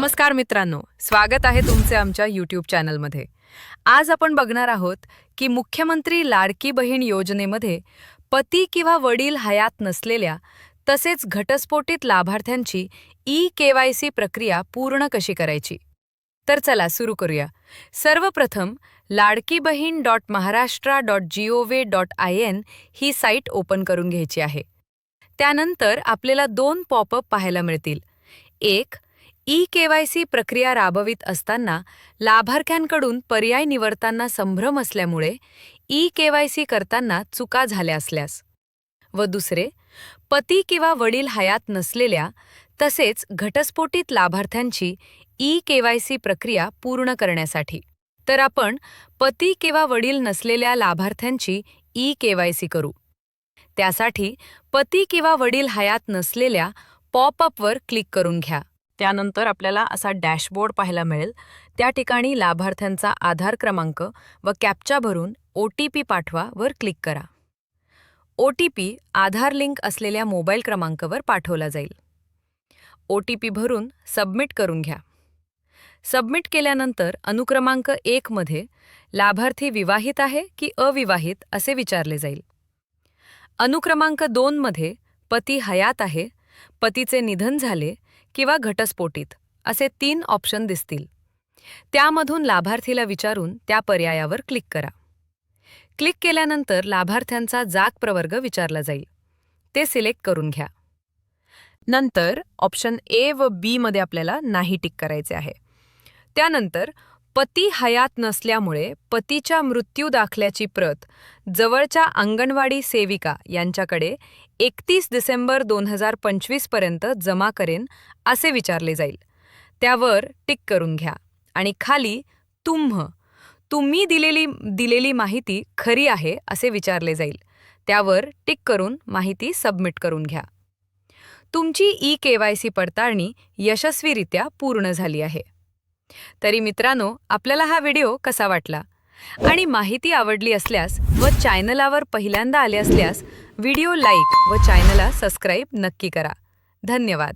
नमस्कार मित्रांनो, स्वागत आहे तुमचे आमच्या YouTube चॅनलमध्ये। आज आपण बघणार आहोत की मुख्यमंत्री लाडकी बहीण योजनेमध्ये पती किंवा वडील हयात नसलेल्या तसेच घटस्फोटित लाभार्थ्यांची ई-केवायसी प्रक्रिया पूर्ण कशी करायची। तर चला सुरू करूया। सर्वप्रथम ladkibahin.maharashtra.gov.in ही साइट ओपन करून घ्यायची आहे। त्यानंतर आपल्याला दोन पॉपअप पाहायला मिळतील। एक, ई-केवायसी प्रक्रिया राबवित असताना लाभार्थ्यांकडून पर्याय निवडताना संभ्रम असल्यामुळे ई-केवायसी करताना चुका झाल्या असल्यास, व दुसरे, पती किंवा वडील हयात नसलेल्या तसेच घटस्फोटित लाभार्थ्यांची ई-केवायसी प्रक्रिया पूर्ण करण्यासाठी। तर आपण पती किंवा वडील नसलेल्या लाभार्थ्यांची ई-केवायसी करू। त्यासाठी पती किंवा वडील हयात नसलेल्या पॉपअपवर क्लिक करून घ्या। त्यानंतर आपल्याला असा डॅशबोर्ड पाहायला मिळेल। त्या ठिकाणी लाभार्थ्यांचा आधार क्रमांक व कॅप्चा भरून OTP पाठवा वर क्लिक करा। OTP आधार लिंक असलेल्या मोबाईल क्रमांकावर पाठवला जाईल। OTP भरून सबमिट करून घ्या। सबमिट केल्यानंतर अनुक्रमांक 1 मध्ये लाभार्थी विवाहित आहे की अविवाहित असे विचारले जाईल। अनुक्रमांक 2 मध्ये पती हयात आहे, पतीचे निधन झाले किंवा घटस्फोटित असे 3 ऑप्शन दिसतील। त्यामधून लाभार्थीला विचारून त्या पर्यायावर क्लिक करा। क्लिक केल्यानंतर लाभार्थ्यांचा जात प्रवर्ग विचारला जाईल, ते सिलेक्ट करून घ्या। नंतर ऑप्शन A व B मध्ये आपल्याला नाही टिक करायचे आहे। त्यानंतर पती हयात नसल्यामुळे पतीच्या मृत्यू दाखल्याची प्रत जवळच्या अंगणवाडी सेविका यांच्याकडे 31 डिसेंबर 2025 पर्यंत जमा करेन असे विचारले जाईल। त्यावर टिक करून घ्या आणि खाली तुम्ही दिलेली माहिती खरी आहे असे विचारले जाईल। त्यावर टिक करून माहिती सबमिट करून घ्या। तुमची ई-केवायसी पडताळणी यशस्वीरित्या पूर्ण झाली आहे। तरी मित्रांनो, आपल्याला हा व्हिडिओ कसा वाटला आणि माहिती आवडली असल्यास व चॅनलावर पहिल्यांदा आले असल्यास व्हिडिओ लाईक व चॅनलला सबस्क्राईब नक्की करा। धन्यवाद।